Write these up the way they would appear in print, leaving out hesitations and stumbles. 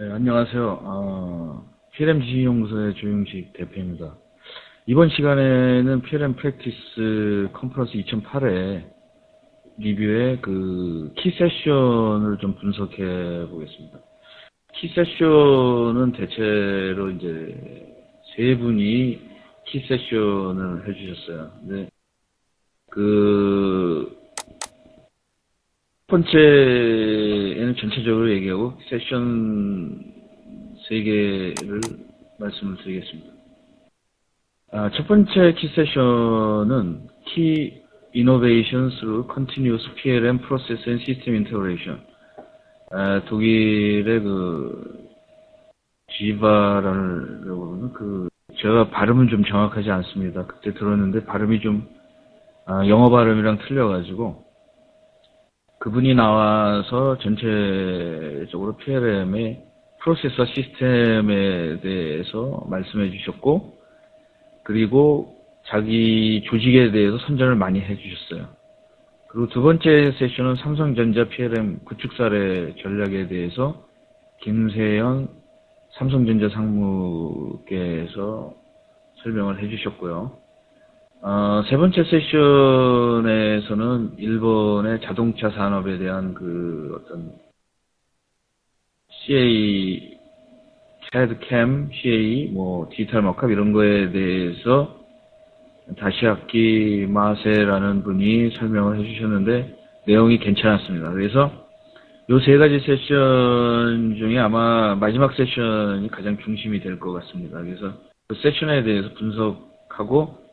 네, 안녕하세요. PLM 지휘연구소의 조용식 대표입니다. 이번 시간에는 PLM 프랙티스 컨퍼런스 2008회 리뷰의 그 키 세션을 좀 분석해 보겠습니다. 키 세션은 대체로 이제 세 분이 키 세션을 해주셨어요. 근데 첫 번째에는 전체적으로 얘기하고 세션 세 개를 말씀을 드리겠습니다. 첫 번째 키 세션은 Key Innovation through Continuous PLM Process and System Integration. 독일의 지바라는 제가 발음은 좀 정확하지 않습니다. 그때 들었는데 발음이 좀 영어 발음이랑 틀려가지고 그분이 나와서 전체적으로 PLM의 프로세서 시스템에 대해서 말씀해 주셨고, 그리고 자기 조직에 대해서 선전을 많이 해주셨어요. 그리고 두 번째 세션은 삼성전자 PLM 구축사례 전략에 대해서 김세현 삼성전자 상무께서 설명을 해주셨고요. 세 번째 세션에서는 일본의 자동차 산업에 대한 어떤 CA, CAD/CAM, CAE, 디지털 마크업 이런 거에 대해서 다시아키 마세라는 분이 설명을 해주셨는데 내용이 괜찮았습니다. 그래서 이 세 가지 세션 중에 아마 마지막 세션이 가장 중심이 될 것 같습니다. 그래서 그 세션에 대해서 분석하고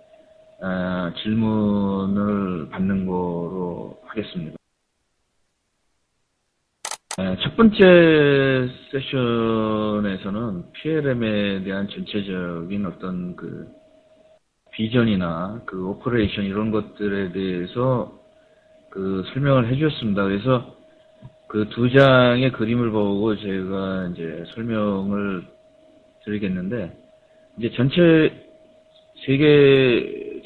질문을 받는 거로 하겠습니다. 첫 번째 세션에서는 PLM에 대한 전체적인 어떤 비전이나 오퍼레이션 이런 것들에 대해서 설명을 해주셨습니다. 그래서 두 장의 그림을 보고 제가 이제 설명을 드리겠는데, 이제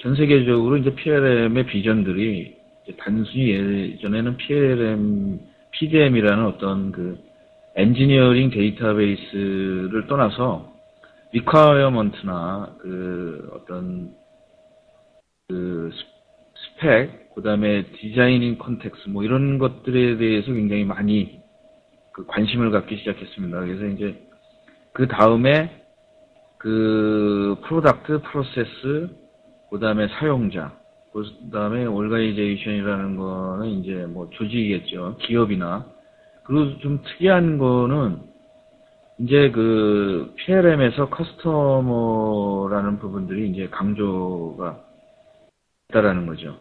전 세계적으로 이제 PLM의 비전들이 이제 단순히 예전에는 PDM이라는 어떤 엔지니어링 데이터베이스를 떠나서 리퀘어먼트나 어떤 스펙, 그 다음에 디자이닝 컨텍스 이런 것들에 대해서 굉장히 많이 관심을 갖기 시작했습니다. 그래서 이제 그 다음에 프로덕트, 프로세스, 그 다음에 사용자, 그 다음에 올가니제이션이라는 거는 이제 조직이겠죠. 기업이나. 그리고 좀 특이한 거는 이제 PLM에서 커스터머라는 부분들이 이제 강조가 있다라는 거죠.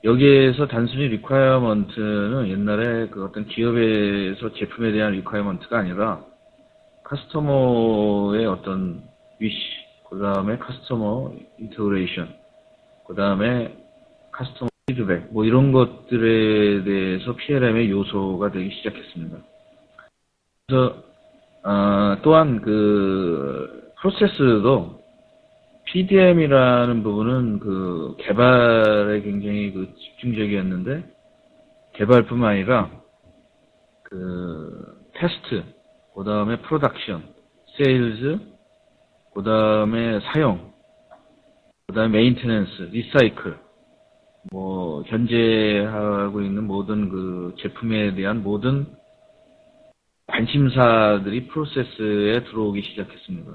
여기에서 단순히 리퀘어먼트는 옛날에 어떤 기업에서 제품에 대한 리퀘어먼트가 아니라 커스터머의 어떤 위시, 그 다음에 커스터머 인테그레이션, 그 다음에 커스터머 피드백, 이런 것들에 대해서 PLM의 요소가 되기 시작했습니다. 그래서, 또한 프로세스도 PDM이라는 부분은 개발에 굉장히 집중적이었는데, 개발뿐만 아니라 테스트, 그 다음에 프로덕션, 세일즈, 그 다음에 사용, 그 다음에 메인테넌스, 리사이클, 현재 하고 있는 모든 제품에 대한 모든 관심사들이 프로세스에 들어오기 시작했습니다.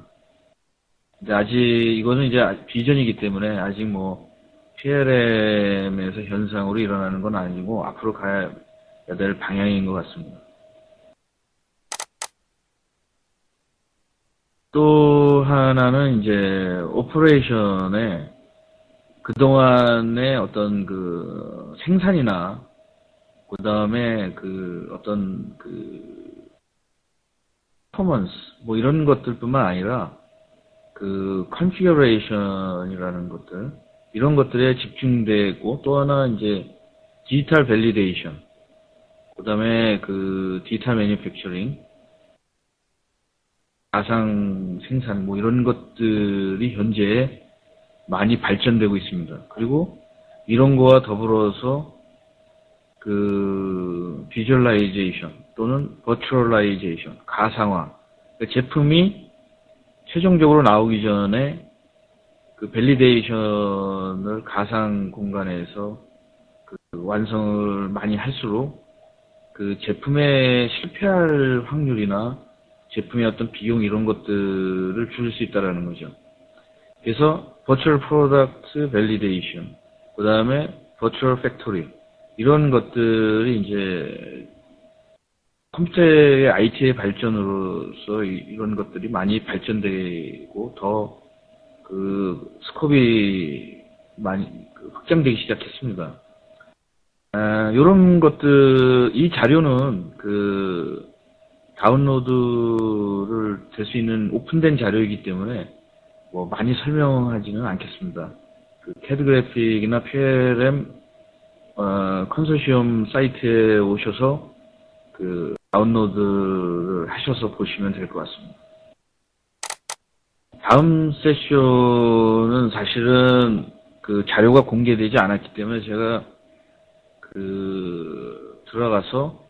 근데 이거는 이제 비전이기 때문에 아직 PLM에서 현상으로 일어나는 건 아니고 앞으로 가야 될 방향인 것 같습니다. 또 하나는 이제 오퍼레이션에 그동안의 어떤 생산이나 그 다음에 어떤 퍼포먼스 이런 것들뿐만 아니라 컨피규레이션이라는 것들 이런 것들에 집중되고, 또 하나 이제 디지털 밸리데이션, 그 다음에 디지털 매니팩처링, 가상 생산 이런 것들이 현재 많이 발전되고 있습니다. 그리고 이런 거와 더불어서 비주얼라이제이션 또는 버추얼라이제이션, 가상화, 그 제품이 최종적으로 나오기 전에 그 밸리데이션을 가상 공간에서 그 완성을 많이 할수록 그 제품에 실패할 확률이나 제품의 어떤 비용 이런 것들을 줄일 수 있다라는 거죠. 그래서 Virtual Product Validation, 그 다음에 Virtual Factory 이런 것들이 이제 컴퓨터의 IT의 발전으로서 이런 것들이 많이 발전되고 더 그 스코프이 많이 확장되기 시작했습니다. 이런 것들, 이 자료는 그 다운로드를 될 수 있는 오픈된 자료이기 때문에 뭐 많이 설명하지는 않겠습니다. 그 CAD 그래픽이나 PLM 컨소시엄 사이트에 오셔서 그 다운로드를 하셔서 보시면 될 것 같습니다. 다음 세션은 사실은 그 자료가 공개되지 않았기 때문에 제가 그 들어가서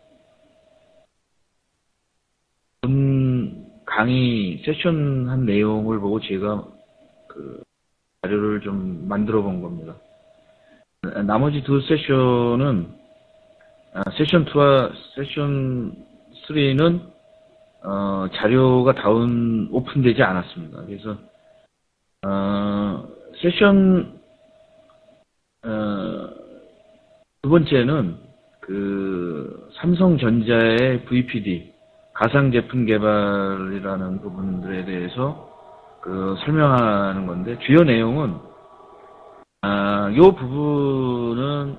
본 강의 세션 한 내용을 보고 제가 그 자료를 좀 만들어 본 겁니다. 나머지 두 세션은 세션 2와 세션 3는 자료가 오픈되지 않았습니다. 그래서 세션 두 번째는 그 삼성전자의 VPD 가상 제품 개발이라는 부분들에 대해서 그 설명하는 건데, 주요 내용은 이 부분은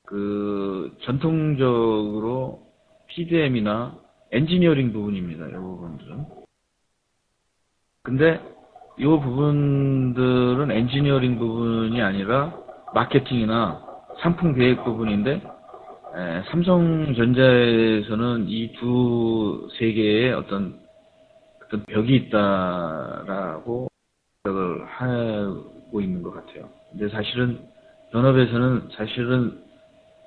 그 전통적으로 PDM이나 엔지니어링 부분입니다. 이 부분들은. 근데 이 부분들은 엔지니어링 부분이 아니라 마케팅이나 상품 계획 부분인데, 삼성전자에서는 이 두 세계에 어떤 벽이 있다라고 생각을 하고 있는 것 같아요. 근데 사실은 연합에서는 사실은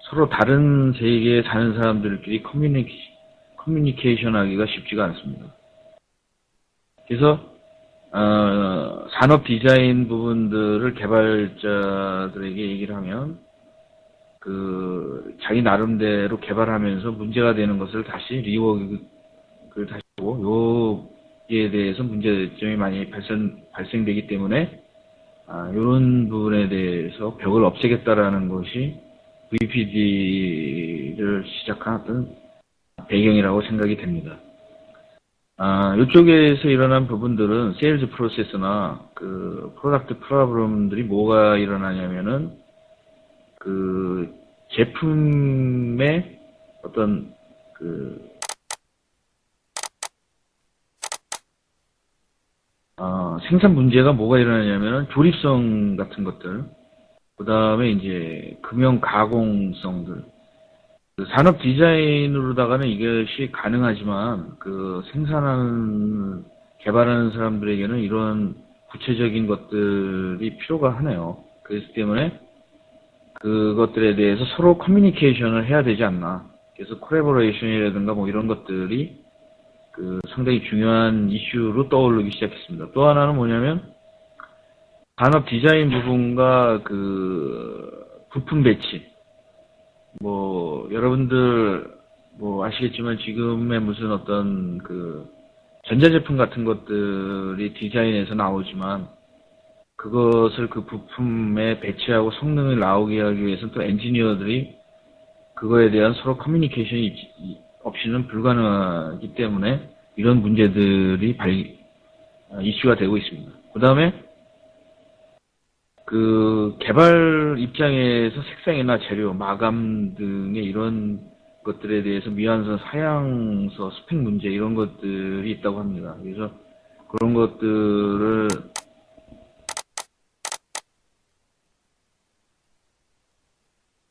서로 다른 세계에 사는 사람들끼리 커뮤니케이션 하기가 쉽지가 않습니다. 그래서 산업 디자인 부분들을 개발자들에게 얘기를 하면 그 자기 나름대로 개발하면서 문제가 되는 것을 다시 리워크를 다시 하고, 여기에 대해서 문제점이 많이 발생되기 때문에 이런 부분에 대해서 벽을 없애겠다라는 것이 VPD를 시작한 어떤 배경이라고 생각이 됩니다. 이쪽에서 일어난 부분들은 세일즈 프로세스나 그 프로덕트 프로블럼들이 뭐가 일어나냐면은 그 제품의 어떤 그 생산 문제가 뭐가 일어나냐면은 조립성 같은 것들, 그 다음에 이제 금형 가공성들, 그 산업 디자인으로다가는 이것이 가능하지만 그 생산하는 개발하는 사람들에게는 이런 구체적인 것들이 필요가 하네요. 그렇기 때문에 그것들에 대해서 서로 커뮤니케이션을 해야 되지 않나. 그래서 콜래보레이션이라든가 뭐 이런 것들이 그 상당히 중요한 이슈로 떠오르기 시작했습니다. 또 하나는 뭐냐면 산업 디자인 부분과 그 부품 배치. 뭐 여러분들 뭐 아시겠지만 지금의 무슨 어떤 그 전자제품 같은 것들이 디자인에서 나오지만 그것을 그 부품에 배치하고 성능을 나오게 하기 위해서는 또 엔지니어들이 그거에 대한 서로 커뮤니케이션이 없이는 불가능하기 때문에 이런 문제들이 이슈가 되고 있습니다. 그 다음에 그 개발 입장에서 색상이나 재료, 마감 등의 이런 것들에 대해서 미완성 사양서, 스펙 문제 이런 것들이 있다고 합니다. 그래서 그런 것들을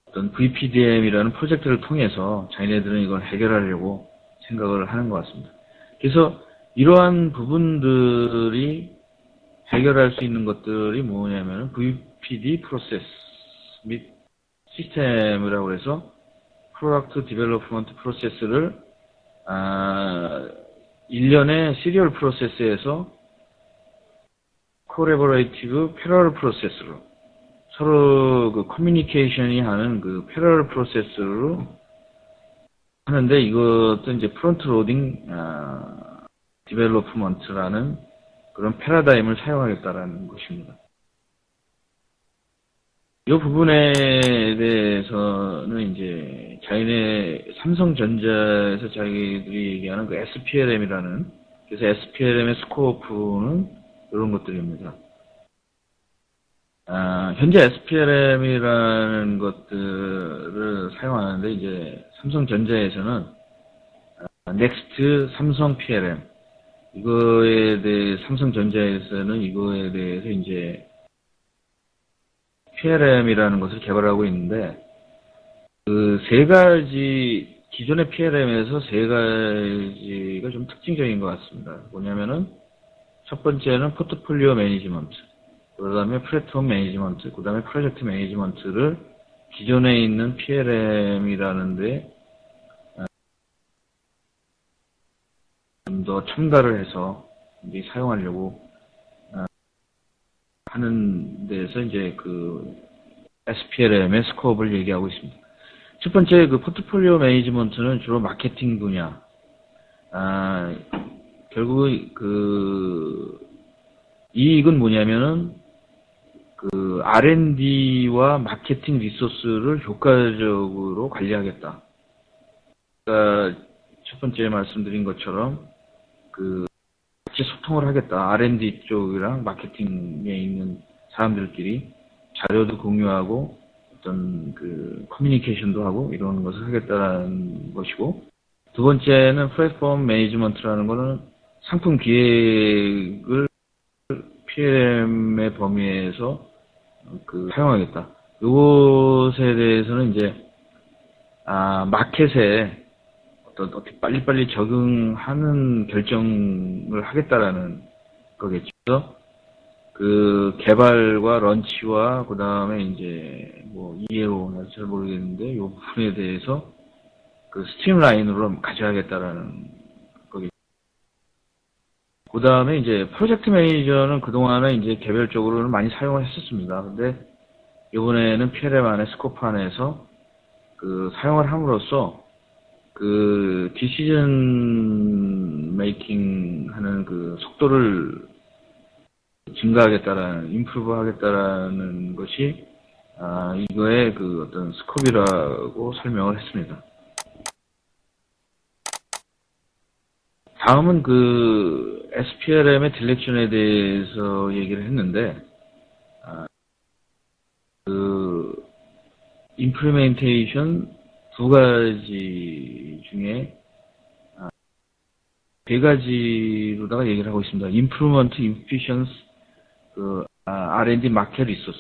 어떤 VPDM이라는 프로젝트를 통해서 자기네들은 이걸 해결하려고 생각을 하는 것 같습니다. 그래서 이러한 부분들이 해결할 수 있는 것들이 뭐냐면 VPD 프로세스 및 시스템이라고 해서 프로덕트 디벨로프먼트 프로세스를 일련의 시리얼 프로세스에서 콜래버레이티브 패러럴 프로세스로 서로 그 커뮤니케이션이 하는 그 패러럴 프로세스로 하는데 이것도 이제 프론트 로딩 디벨로프먼트라는 그런 패러다임을 사용하겠다라는 것입니다. 이 부분에 대해서는 이제 자기네 삼성전자에서 자기들이 얘기하는 그 SPLM이라는, 그래서 SPLM의 스코프는 이런 것들입니다. 현재 SPLM이라는 것들을 사용하는데 이제 삼성전자에서는 넥스트 삼성 PLM, 이거에 대해 삼성전자에서는 이거에 대해서 이제 PLM이라는 것을 개발하고 있는데, 그 세 가지, 기존의 PLM에서 세 가지가 좀 특징적인 것 같습니다. 뭐냐면은, 첫 번째는 포트폴리오 매니지먼트, 그 다음에 플랫폼 매니지먼트, 그 다음에 프로젝트 매니지먼트를 기존에 있는 PLM이라는데 좀 더 첨가를 해서 이제 사용하려고 하는 데서 이제 그 SPLM의 스코업을 얘기하고 있습니다. 첫 번째 그 포트폴리오 매니지먼트는 주로 마케팅 분야. 결국 그 이익은 뭐냐면은 그 R&D와 마케팅 리소스를 효과적으로 관리하겠다. 그러니까 첫 번째 말씀드린 것처럼 그 같이 소통을 하겠다. R&D 쪽이랑 마케팅에 있는 사람들끼리 자료도 공유하고 어떤 그 커뮤니케이션도 하고 이런 것을 하겠다는 것이고, 두 번째는 플랫폼 매니지먼트라는 거는 상품 기획을 PLM의 범위에서 그 사용하겠다. 이것에 대해서는 이제 마켓에 어떻게 빨리빨리 적응하는 결정을 하겠다라는 거겠죠. 그 개발과 런치와 그 다음에 이제 뭐 EAO 잘 모르겠는데 이 부분에 대해서 그 스트림라인으로 가져야겠다라는 거겠죠. 그 다음에 이제 프로젝트 매니저는 그동안에 이제 개별적으로는 많이 사용을 했었습니다. 근데 이번에는 PLM 안에 스코프 안에서 그 사용을 함으로써 그 디시전 메이킹 하는 그 속도를 증가하겠다라는, 임프루브 하겠다라는 것이 이거의 그 어떤 스코프라고 설명을 했습니다. 다음은 그 SPLM의 딜렉션에 대해서 얘기를 했는데, 그 임플리멘테이션 두 가지 중에 세 가지로다가 얘기를 하고 있습니다. Improvement, Efficiency, 그 R&D 마켓 리소스.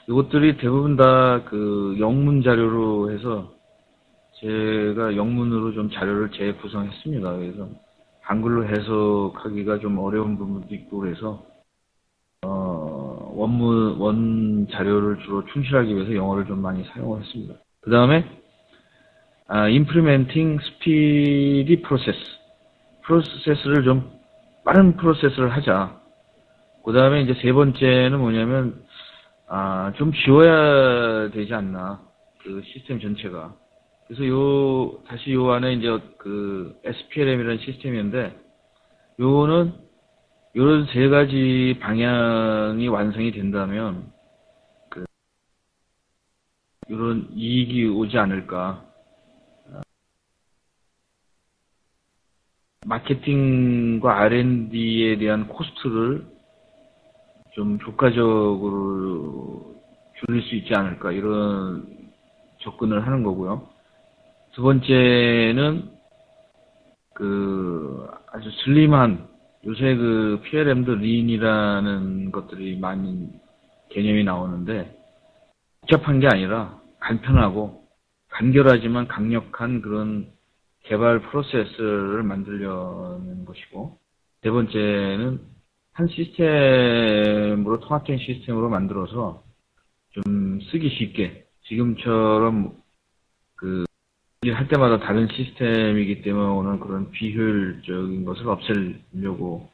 이것들이 대부분 다 그 영문 자료로 해서 제가 영문으로 좀 자료를 재구성했습니다. 그래서 한글로 해석하기가 좀 어려운 부분도 있고 그래서 원 자료를 주로 충실하기 위해서 영어를 좀 많이 사용을 했습니다. 그 다음에 implementing speedy 프로세스를 좀 빠른 프로세스를 하자. 그 다음에 이제 세 번째는 뭐냐면 좀 쉬워야 되지 않나, 그 시스템 전체가. 그래서 다시 요 안에 이제 그 SPLM이라는 시스템인데, 요거는 요런 세 가지 방향이 완성이 된다면 요런 이익이 오지 않을까. 마케팅과 R&D에 대한 코스트를 좀 효과적으로 줄일 수 있지 않을까, 이런 접근을 하는 거고요. 두 번째는 그 아주 슬림한, 요새 그 PLM도 린이라는 것들이 많이 개념이 나오는데, 복잡한 게 아니라 간편하고 간결하지만 강력한 그런 개발 프로세스를 만들려는 것이고, 세 번째는 한 시스템으로, 통합된 시스템으로 만들어서 좀 쓰기 쉽게, 지금처럼 그 할 때마다 다른 시스템이기 때문에 오는 그런 비효율적인 것을 없애려고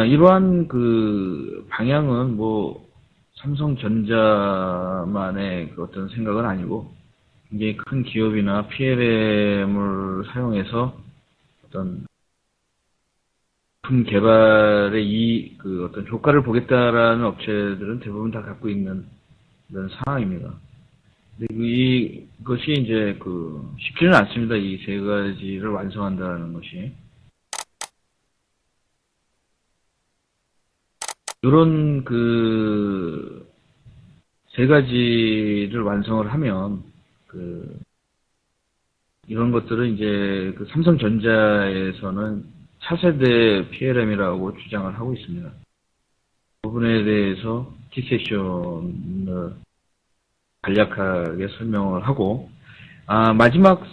이러한 그 방향은 뭐 삼성전자만의 그 어떤 생각은 아니고 굉장히 큰 기업이나 PLM을 사용해서 어떤 품 개발의 그 어떤 효과를 보겠다라는 업체들은 대부분 다 갖고 있는 그런 상황입니다. 근데 이것이 이제 쉽지는 않습니다. 이 세 가지를 완성한다는 것이. 이런 세 가지를 완성을 하면 이런 것들은 이제 삼성전자에서는 차세대 PLM이라고 주장을 하고 있습니다. 그 부분에 대해서 T세션을 간략하게 설명을 하고, 마지막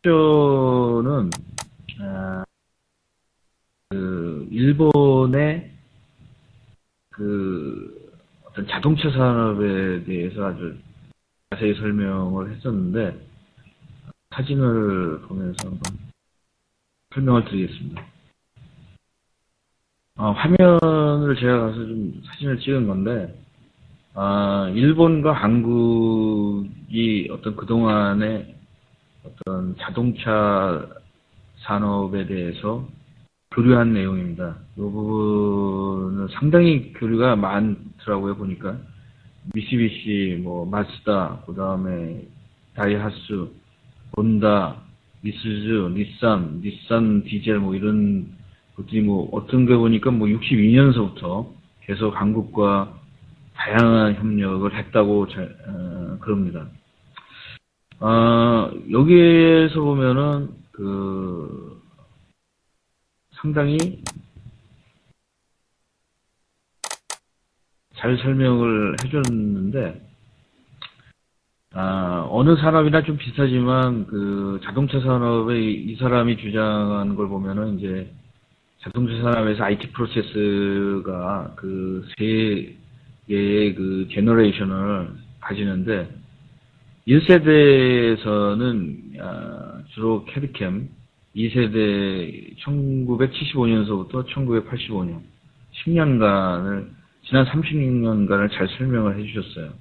세션은 일본의 어떤 자동차 산업에 대해서 아주 자세히 설명을 했었는데, 사진을 보면서 한번 설명을 드리겠습니다. 화면을 제가 가서 좀 사진을 찍은 건데, 일본과 한국이 어떤 그동안의 어떤 자동차 산업에 대해서 교류한 내용입니다. 이 부분은 상당히 교류가 많더라고요, 보니까. 미쓰비시, 마츠다, 그 다음에 다이하츠, 혼다, 미쓰즈, 닛산 디젤, 이런 것들이 어떤 게 보니까 62년서부터 계속 한국과 다양한 협력을 했다고 그럽니다. 여기에서 보면은 상당히 잘 설명을 해줬는데, 어느 산업이나 좀 비슷하지만 자동차 산업에 이 사람이 주장하는 걸 보면은 이제 자동차 산업에서 IT 프로세스가 세 개의 제너레이션을 가지는데, 1세대에서는 주로 캐드캠, 2세대 1975년서부터 1985년 10년간을 지난 36년간을 잘 설명을 해주셨어요.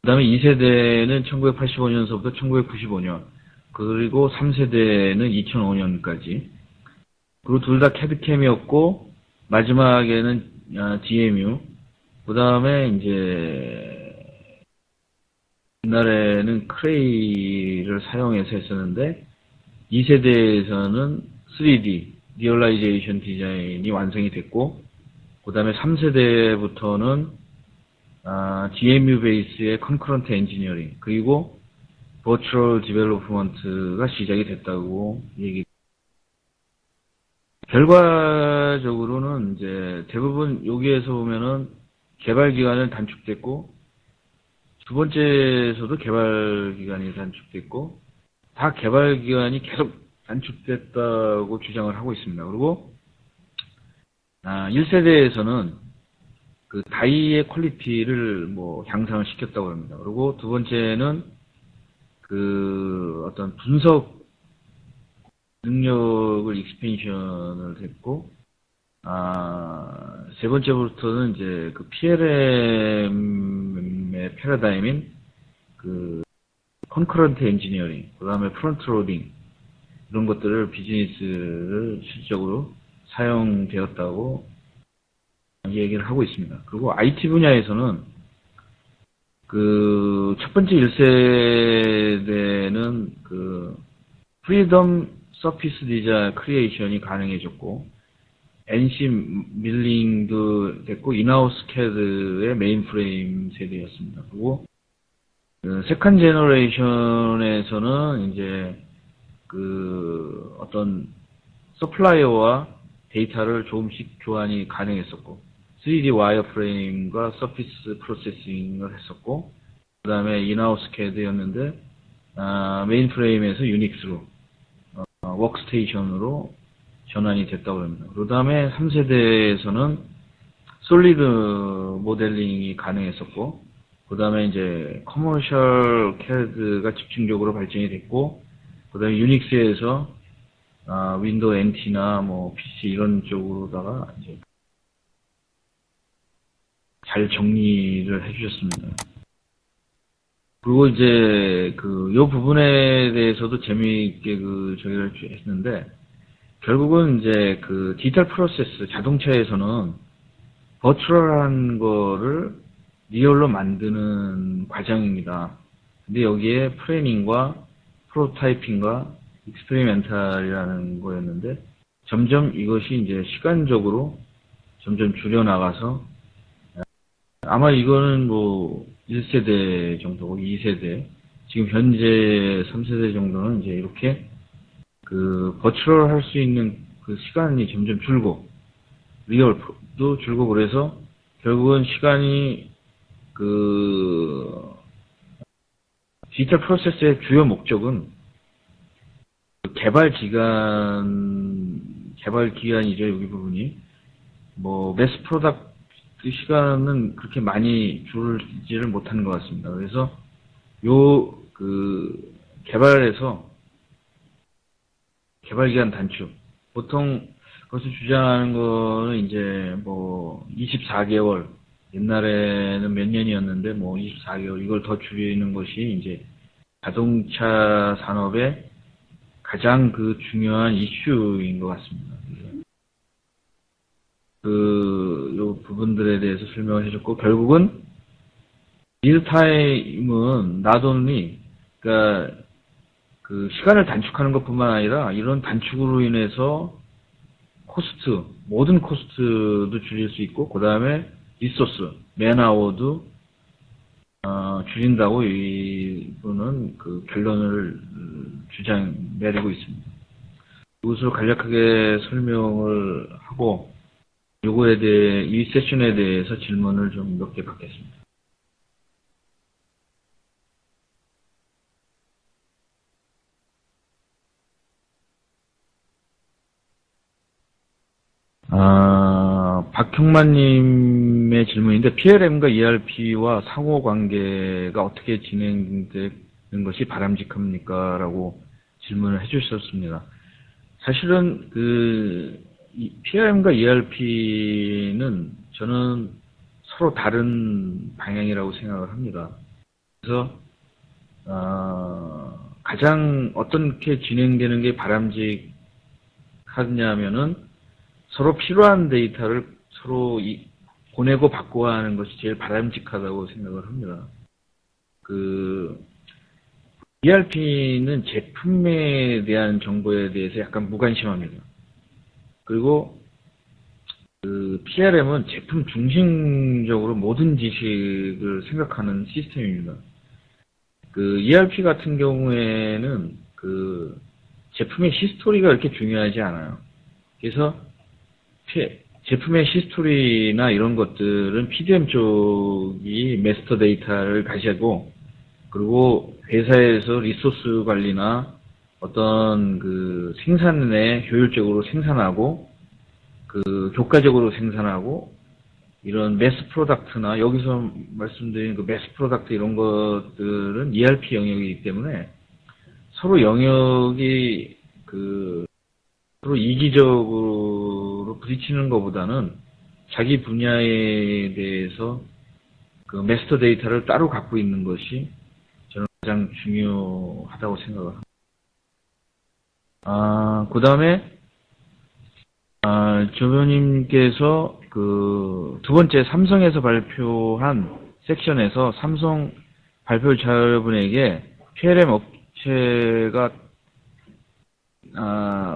그 다음에 2세대는 1985년서부터 1995년, 그리고 3세대는 2005년까지. 그리고 둘 다 캐드캠이었고, 마지막에는 DMU. 그 다음에 이제 옛날에는 크레이를 사용해서 했었는데, 2세대에서는 3D, 리얼라이제이션 디자인이 완성이 됐고, 그 다음에 3세대부터는 DMU 베이스의 컨커런트 엔지니어링, 그리고 버추얼 디벨로프먼트가 시작이 됐다고 얘기. 결과적으로는 이제 대부분 여기에서 보면은 개발 기간은 단축됐고, 두 번째에서도 개발 기간이 단축됐고, 다 개발 기간이 계속 단축됐다고 주장을 하고 있습니다. 그리고 1세대에서는 다이의 퀄리티를 향상을 시켰다고 합니다. 그리고 두 번째는 어떤 분석 능력을 익스펜션을 했고, 세 번째부터는 이제 PLM의 패러다임인 컨커런트 엔지니어링, 그 다음에 프론트 로딩, 이런 것들을 비즈니스를 실적으로 사용되었다고 얘기를 하고 있습니다. 그리고 IT 분야에서는 첫 번째 1세대는 프리덤 서피스 디자인 크리에이션이 가능해졌고, NC 밀링도 됐고, 인하우스 캐드의 메인프레임 세대였습니다. 그리고 세컨 제너레이션에서는 이제 어떤 서플라이어와 데이터를 조금씩 교환이 가능했었고, 3D 와이어프레임과 서피스 프로세싱을 했었고, 그 다음에 인하우스 캐드였는데, 메인프레임에서 유닉스로, 워크스테이션으로 전환이 됐다고 합니다. 그 다음에 3세대에서는 솔리드 모델링이 가능했었고, 그 다음에 이제 커머셜 CAD가 집중적으로 발전이 됐고, 그 다음에 유닉스에서 윈도우 NT나 뭐 PC 이런 쪽으로다가 이제 잘 정리를 해주셨습니다. 그리고 이제 요 부분에 대해서도 재미있게 저기를 했는데, 결국은 이제 디지털 프로세스, 자동차에서는 버추얼한 거를 리얼로 만드는 과정입니다. 근데 여기에 프레이밍과 프로토타이핑과 익스페리멘탈이라는 거였는데, 점점 이것이 이제 시간적으로 점점 줄여나가서, 아마 이거는 뭐 1세대 정도고 2세대, 지금 현재 3세대 정도는 이제 이렇게 버추얼 할 수 있는 시간이 점점 줄고, 리얼도 줄고, 그래서 결국은 시간이 디지털 프로세스의 주요 목적은 개발 기간이죠, 여기 부분이. 뭐, 매스 프로덕트 시간은 그렇게 많이 줄지를 못하는 것 같습니다. 그래서 개발에서 개발 기간 단축. 보통 그것을 주장하는 거는 이제 뭐 24개월, 옛날에는 몇 년이었는데 뭐 24개월, 이걸 더 줄이는 것이 이제 자동차 산업의 가장 중요한 이슈인 것 같습니다. 요 부분들에 대해서 설명을 해줬고, 결국은 릴타임은 나돈이, 그러니까 시간을 단축하는 것뿐만 아니라 이런 단축으로 인해서 모든 코스트도 줄일 수 있고, 그 다음에 리소스, 맨아워도 줄인다고 이분은 결론을 내리고 있습니다. 이것으로 간략하게 설명을 하고, 요거에 대해, 이 세션에 대해서 질문을 좀 몇 개 받겠습니다. 박형만님의 질문인데, PLM과 ERP와 상호 관계가 어떻게 진행되는 것이 바람직합니까? 라고 질문을 해주셨습니다. 사실은 PLM과 ERP는 저는 서로 다른 방향이라고 생각을 합니다. 그래서 가장 어떻게 진행되는 게 바람직하냐면은 서로 필요한 데이터를 서로 보내고 받고 하는 것이 제일 바람직하다고 생각을 합니다. ERP는 제품에 대한 정보에 대해서 약간 무관심합니다. 그리고 PLM은 제품 중심적으로 모든 지식을 생각하는 시스템입니다. ERP 같은 경우에는 제품의 히스토리가 그렇게 중요하지 않아요. 그래서 제품의 히스토리나 이런 것들은 PDM 쪽이 마스터 데이터를 가지고, 그리고 회사에서 리소스 관리나 어떤 생산에 효율적으로 생산하고, 효과적으로 생산하고, 이런 매스 프로덕트나 여기서 말씀드린 매스 프로덕트 이런 것들은 ERP 영역이기 때문에 서로 영역이 서로 이기적으로 부딪히는 것보다는 자기 분야에 대해서 마스터 데이터를 따로 갖고 있는 것이 저는 가장 중요하다고 생각을 합니다. 그 다음에 조변님께서 두 번째 삼성에서 발표한 섹션에서 삼성 발표 자료분에게 PLM 업체가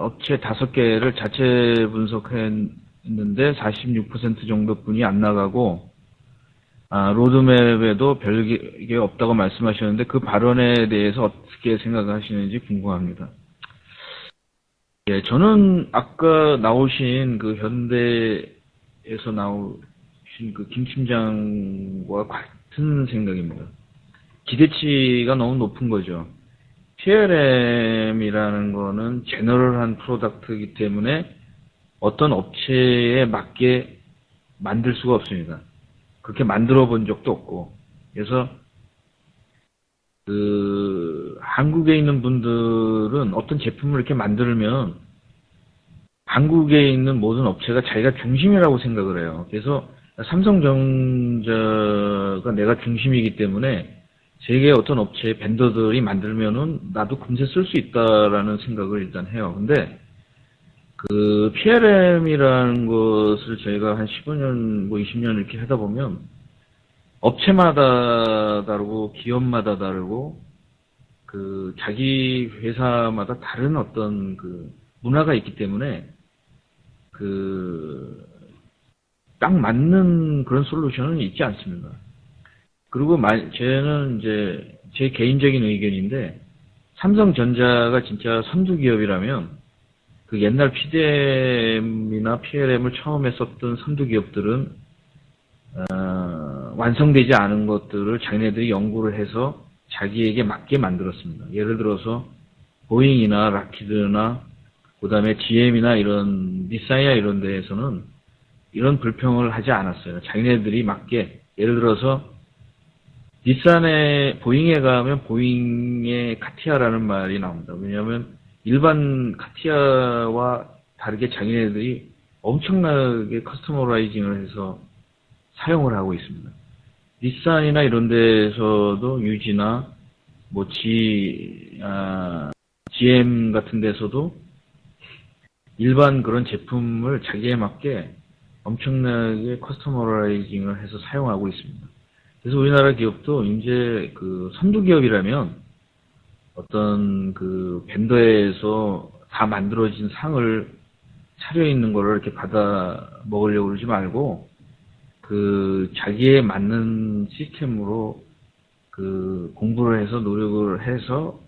업체 5개를 자체 분석했는데 46% 정도뿐이 안 나가고, 로드맵에도 별게 없다고 말씀하셨는데 그 발언에 대해서 어떻게 생각하시는지 궁금합니다. 예, 저는 아까 나오신 현대에서 나오신 김 팀장과 같은 생각입니다. 기대치가 너무 높은 거죠. PLM이라는 거는 제너럴한 프로덕트이기 때문에 어떤 업체에 맞게 만들 수가 없습니다. 그렇게 만들어 본 적도 없고, 그래서 한국에 있는 분들은 어떤 제품을 이렇게 만들면 한국에 있는 모든 업체가 자기가 중심이라고 생각을 해요. 그래서 삼성전자가 내가 중심이기 때문에 세계 어떤 업체 벤더들이 만들면은 나도 금세 쓸 수 있다라는 생각을 일단 해요. 근데 PLM이라는 것을 저희가 한 15년, 뭐 20년 이렇게 하다 보면 업체마다 다르고 기업마다 다르고 자기 회사마다 다른 어떤 문화가 있기 때문에 딱 맞는 그런 솔루션은 있지 않습니다. 그리고 저는 이제 제 개인적인 의견인데 삼성전자가 진짜 선두 기업이라면 옛날 PDM이나 PLM을 처음 했었던 선두 기업들은 완성되지 않은 것들을 자기네들이 연구를 해서 자기에게 맞게 만들었습니다. 예를 들어서 보잉이나 락히드나 그다음에 GM이나 이런 닛산이나 이런 데에서는 이런 불평을 하지 않았어요. 자기네들이 맞게 예를 들어서 보잉에 가면 보잉의 카티아라는 말이 나옵니다. 왜냐하면 일반 카티아와 다르게 자기네들이 엄청나게 커스터머라이징을 해서 사용을 하고 있습니다. 닛산이나 이런 데서도 유지나 뭐 GM 같은 데서도 일반 그런 제품을 자기에 맞게 엄청나게 커스터머라이징을 해서 사용하고 있습니다. 그래서 우리나라 기업도 이제 선두 기업이라면 어떤 벤더에서 다 만들어진 상을 차려있는 거를 이렇게 받아 먹으려고 그러지 말고 자기에 맞는 시스템으로 공부를 해서 노력을 해서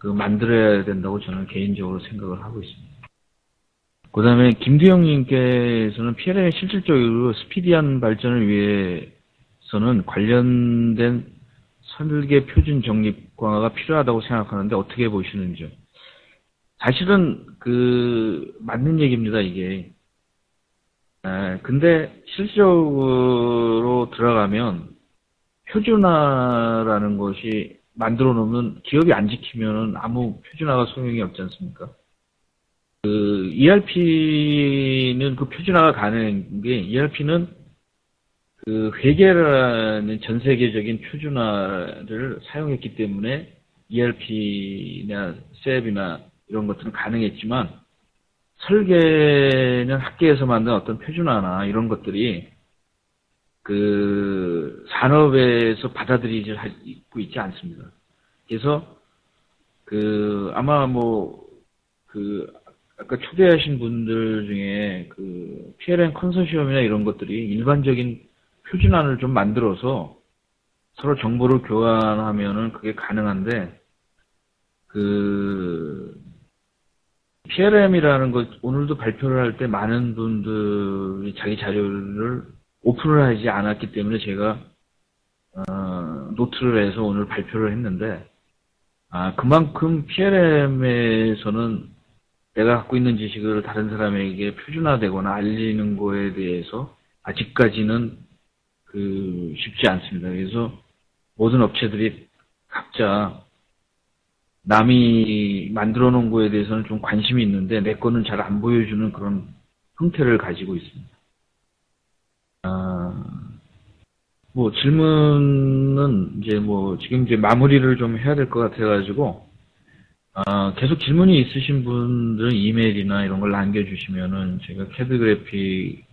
만들어야 된다고 저는 개인적으로 생각을 하고 있습니다. 그 다음에 김두영님께서는 PLM의 실질적으로 스피디한 발전을 위해서는 관련된 설계 표준 정립 강화가 필요하다고 생각하는데 어떻게 보시는지요? 사실은 맞는 얘기입니다, 이게. 근데 실질적으로 들어가면 표준화라는 것이 만들어 놓으면 기업이 안 지키면 아무 표준화가 소용이 없지 않습니까? ERP는 표준화가 가능한 게 ERP는 회계라는 전 세계적인 표준화를 사용했기 때문에 ERP나 SAP이나 이런 것들은 가능했지만 설계는 학계에서 만든 어떤 표준화나 이런 것들이 산업에서 받아들이지 고 있지 않습니다. 그래서 아마 아까 초대하신 분들 중에 PLM 컨소시엄이나 이런 것들이 일반적인 표준안을 좀 만들어서 서로 정보를 교환하면은 그게 가능한데 PLM이라는 것 오늘도 발표를 할 때 많은 분들이 자기 자료를 오픈을 하지 않았기 때문에 제가 노트를 해서 오늘 발표를 했는데 그만큼 PLM에서는 내가 갖고 있는 지식을 다른 사람에게 표준화되거나 알리는 거에 대해서 아직까지는 쉽지 않습니다. 그래서 모든 업체들이 각자 남이 만들어 놓은 거에 대해서는 좀 관심이 있는데 내 거는 잘 안 보여주는 그런 형태를 가지고 있습니다. 질문은 지금 마무리를 좀 해야 될 것 같아가지고 계속 질문이 있으신 분들은 이메일이나 이런 걸 남겨주시면은 제가 캐드그래픽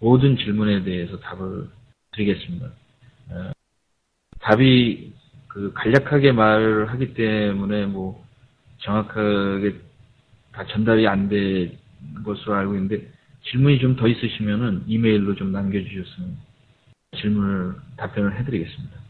모든 질문에 대해서 답을 드리겠습니다. 답이 간략하게 말을 하기 때문에 정확하게 다 전달이 안 된 것으로 알고 있는데 질문이 좀 더 있으시면은 이메일로 좀 남겨주셨으면 답변을 해드리겠습니다.